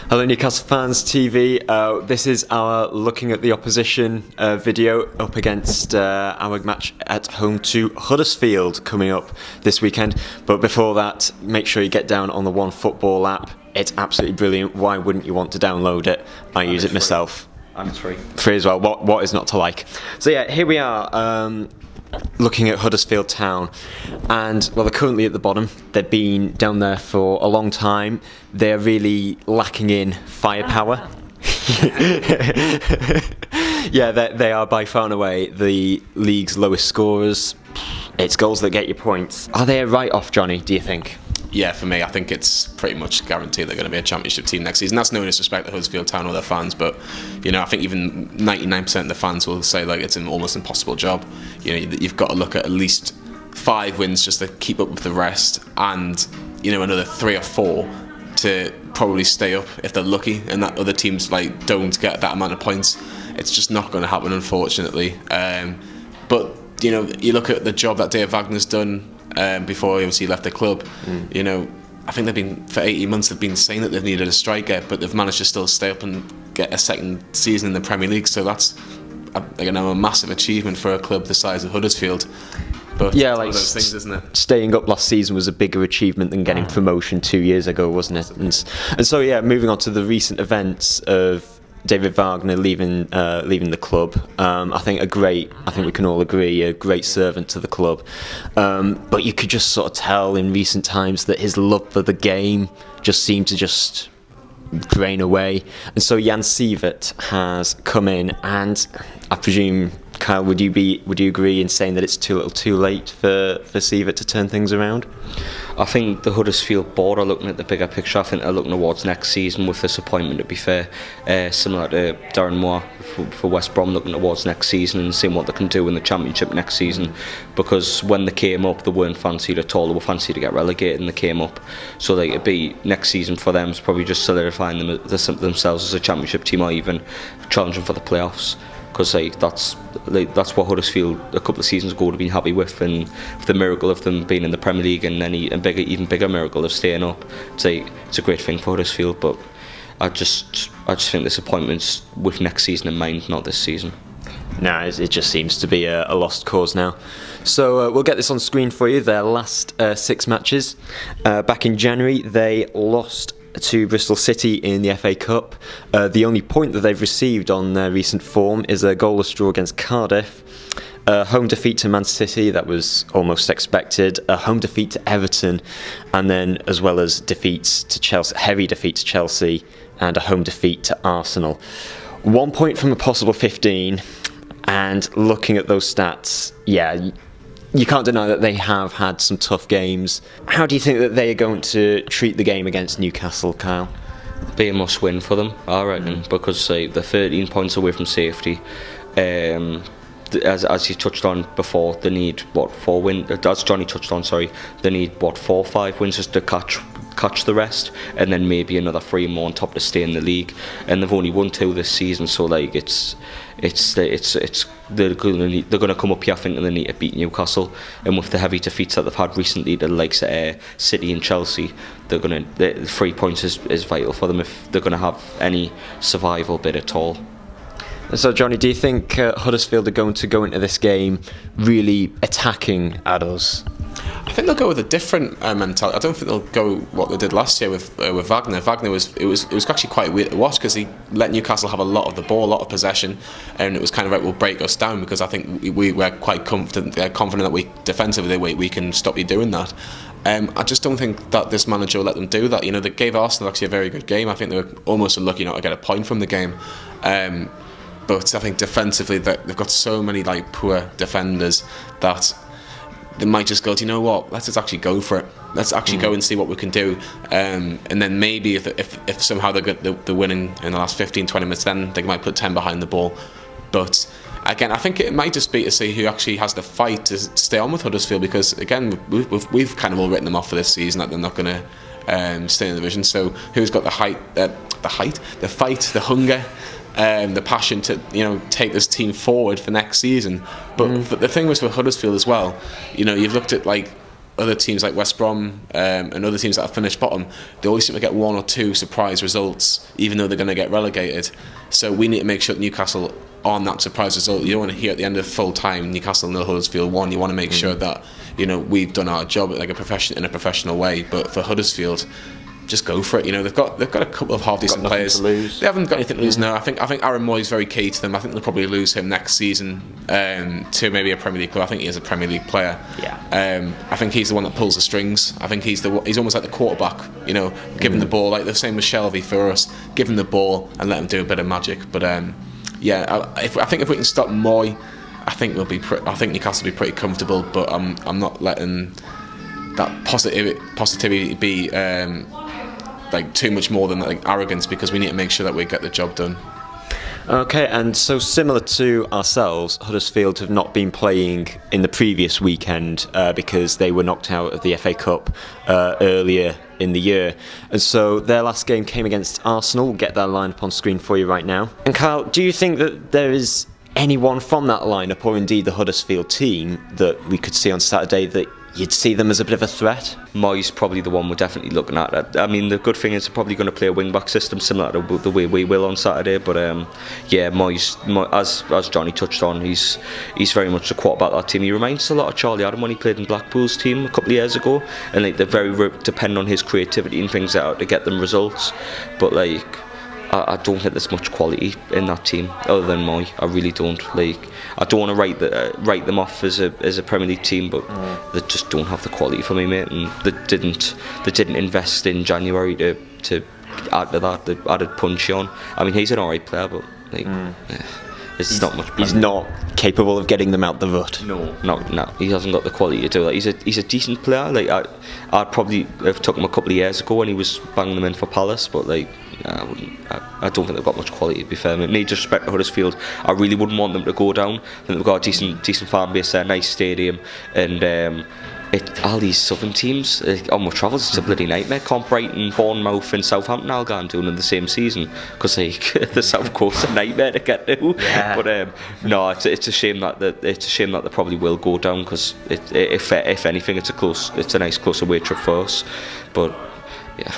Hello Newcastle fans TV, this is our looking at the opposition video up against our match at home to Huddersfield coming up this weekend. But before that, make sure you get down on the One Football app. It's absolutely brilliant. Why wouldn't you want to download it? I use it myself. And it's free. Free as well. What is not to like? So yeah, here we are. Looking at Huddersfield Town, and well, they're currently at the bottom. They've been down there for a long time. They're really lacking in firepower. Yeah, they are by far and away the league's lowest scorers. It's goals that get you points. Are they a write-off, Johnny, do you think? Yeah, for me, I think it's pretty much guaranteed they're going to be a championship team next season. That's no disrespect to Huddersfield Town or their fans, but you know, I think even 99% of the fans will say like it's an almost impossible job. You know, you've got to look at least 5 wins just to keep up with the rest, and you know, another 3 or 4 to probably stay up if they're lucky, and that other teams like don't get that amount of points. It's just not going to happen, unfortunately. But you know, you look at the job that Dave Wagner's done. Before he obviously left the club, you know, I think they've been for 18 months. They've been saying that they've needed a striker, but they've managed to still stay up and get a second season in the Premier League. So that's, you know, a massive achievement for a club the size of Huddersfield. But yeah, it's like one of those things, isn't it? Staying up last season was a bigger achievement than getting promotion 2 years ago, wasn't it? And so yeah, moving on to the recent events of David Wagner leaving the club. I think we can all agree, a great servant to the club. But you could just sort of tell in recent times that his love for the game just seemed to just drain away. And so Jan Siewert has come in, and I presume, Kyle, would you agree in saying that it's too little too late for Siewert to turn things around? I think the Huddersfield board are looking at the bigger picture. I think they're looking towards next season with this appointment, to be fair. Similar to Darren Moore for West Brom, looking towards next season and seeing what they can do in the Championship next season. Because when they came up, they weren't fancied at all. They were fancied to get relegated and they came up. So like, it'd be next season for them is probably just solidifying themselves as a Championship team, or even challenging for the playoffs. Because that's what Huddersfield a couple of seasons ago would have been happy with, and the miracle of them being in the Premier League, and even bigger miracle of staying up. It's a great thing for Huddersfield, but I just think this appointment's with next season in mind, not this season. No, it just seems to be a lost cause now. So we'll get this on screen for you. Their last 6 matches. Back in January, they lost to Bristol City in the FA Cup. The only point that they've received on their recent form is a goalless draw against Cardiff. A home defeat to Man City, that was almost expected. A home defeat to Everton, and then as well as defeats to Chelsea, heavy defeat to Chelsea, and a home defeat to Arsenal. 1 point from a possible 15, and looking at those stats, yeah, you can't deny that they have had some tough games. How do you think that they are going to treat the game against Newcastle, Kyle? Be a must-win for them, I reckon, because they're 13 points away from safety. As you touched on before, they need 4 wins. As Johnny touched on, sorry, they need 4 or 5 wins just to catch the rest, and then maybe another 3 more on top to stay in the league. And they've only won 2 this season, so like they're going to come up here thinking they need to beat Newcastle, and with the heavy defeats that they've had recently, the likes of City and Chelsea, the 3 points is vital for them if they're going to have any survival bid at all. So Johnny, do you think Huddersfield are going to go into this game really attacking at us? I think they'll go with a different mentality. I don't think they'll go what they did last year with Wagner. Wagner was actually quite weird to watch, because he let Newcastle have a lot of the ball, a lot of possession, and it was kind of like, will break us down, because I think we're quite confident that we defensively we can stop you doing that. I just don't think that this manager will let them do that. You know, they gave Arsenal actually a very good game. I think they were almost unlucky not to get a point from the game. But I think defensively they've got so many like poor defenders that they might just go, do you know what, let's just actually go for it. Let's actually go and see what we can do. And then maybe if somehow they're winning in the last 15-20 minutes, then they might put 10 behind the ball. But again, I think it might just be to see who actually has the fight to stay on with Huddersfield, because again, we've kind of all written them off for this season, that they're not going to stay in the division. So who's got the fight, the hunger, the passion to, you know, take this team forward for next season. But the thing was with Huddersfield as well, you know, you've looked at like other teams like West Brom and other teams that have finished bottom, they always seem to get 1 or 2 surprise results, even though they're going to get relegated. So we need to make sure that Newcastle on that surprise result. You don't want to hear at the end of full time Newcastle 0, Huddersfield 1. You want to make sure that, you know, we've done our job like in a professional way. But for Huddersfield, just go for it. You know, they've got a couple of half decent players. They haven't got anything to lose. No, I think Aaron Moy's very key to them. I think they'll probably lose him next season to maybe a Premier League club. I think he is a Premier League player. Yeah. I think he's the one that pulls the strings. I think he's almost like the quarterback. You know, give him the ball, like the same with Shelby for us. Give him the ball and let him do a bit of magic. But yeah, I think if we can stop Moy, I think Newcastle will be pretty comfortable. But I'm not letting that positivity be like too much more than like arrogance, because we need to make sure that we get the job done. Okay, and so similar to ourselves, Huddersfield have not been playing in the previous weekend because they were knocked out of the FA Cup earlier in the year. And so their last game came against Arsenal. We'll get that lineup on screen for you right now. And Kyle, do you think that there is anyone from that lineup, or indeed the Huddersfield team, that we could see on Saturday that you'd see them as a bit of a threat? Moy's probably the one we're definitely looking at. I mean, the good thing is they're probably going to play a wing-back system similar to the way we will on Saturday. But yeah, Moy's, as Johnny touched on, he's very much the quarterback of that team. He reminds us a lot of Charlie Adam when he played in Blackpool's team a couple of years ago, and like they're very dependent on his creativity and things like that to get them results. But like, I don't think there's much quality in that team other than Moy. I really don't. Like, I don't want to write them off as a Premier League team, but they just don't have the quality for me, mate. And they didn't invest in January to add to that. They added Punchy on. I mean, he's an alright player, but like, it's not much. He's not capable of getting them out the rut. No, he hasn't got the quality to do that. He's a decent player. Like, I'd probably have took him a couple of years ago when he was banging them in for Palace, but like, I don't think they've got much quality, to be fair. With disrespect to Huddersfield, I really wouldn't want them to go down. I think they've got a decent fan base there, nice stadium, and all these southern teams on my travels, it's a bloody nightmare. Can't Brighton, Bournemouth and Southampton all go and do in the same season, because like, the South Coast is a nightmare to get to. Yeah. But no, it's a shame that they probably will go down, because if anything, it's a nice close away trip for us. But yeah.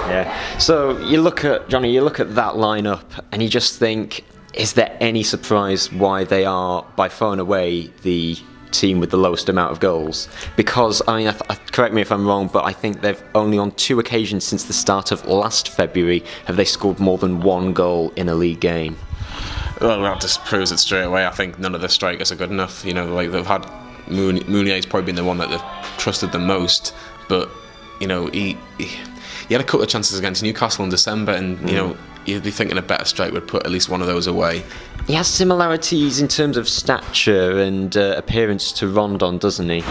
Yeah. So you look at that lineup and you just think, is there any surprise why they are by far and away the team with the lowest amount of goals? Because I mean, correct me if I'm wrong, but I think they've only on 2 occasions since the start of last February have they scored more than 1 goal in a league game. Well, that just proves it straight away. I think none of the strikers are good enough. You know, like they've had Mounier's probably been the one that they've trusted the most, but you know, he had a couple of chances against Newcastle in December, and you know, you'd be thinking a better strike would put at least one of those away. He has similarities in terms of stature and appearance to Rondon, doesn't he?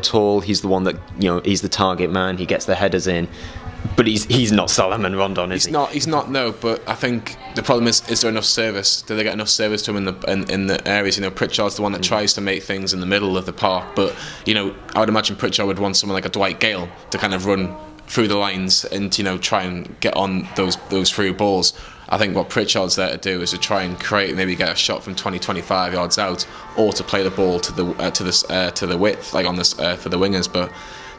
Tall, he's the one that, you know, he's the target man, he gets the headers in. But he's not Salomon Rondon, is he? He's not, no, but I think the problem is there enough service? Do they get enough service to him in the areas? You know, Pritchard's the one that tries to make things in the middle of the park, but, you know, I would imagine Pritchard would want someone like a Dwight Gale to kind of run through the lines and, you know, try and get on those through balls. I think what Pritchard's there to do is to try and create, maybe get a shot from 20-25 yards out, or to play the ball to the width, like on this for the wingers. But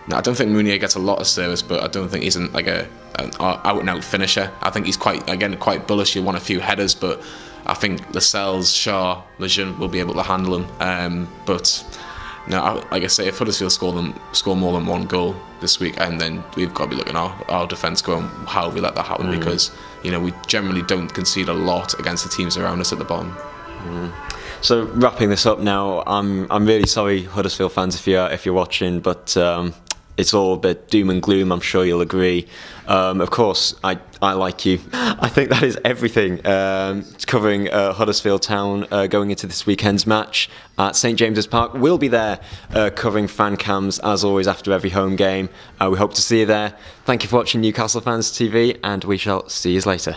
no, I don't think Mounier gets a lot of service, but I don't think he's an out and out finisher. I think he's quite bullish. He'll want a few headers, but I think Lascelles, Shaw, Lejeune will be able to handle him. But no, like I say, if Huddersfield score more than 1 goal this week, and then we've got to be looking at our defence going, how we let that happen, because you know, we generally don't concede a lot against the teams around us at the bottom. So wrapping this up now, I'm really sorry, Huddersfield fans, if you're watching, but it's all a bit doom and gloom, I'm sure you'll agree. Of course, I like you. I think that is everything. Covering Huddersfield Town going into this weekend's match at St James's Park. We'll be there covering fan cams as always after every home game. We hope to see you there. Thank you for watching Newcastle Fans TV, and we shall see you later.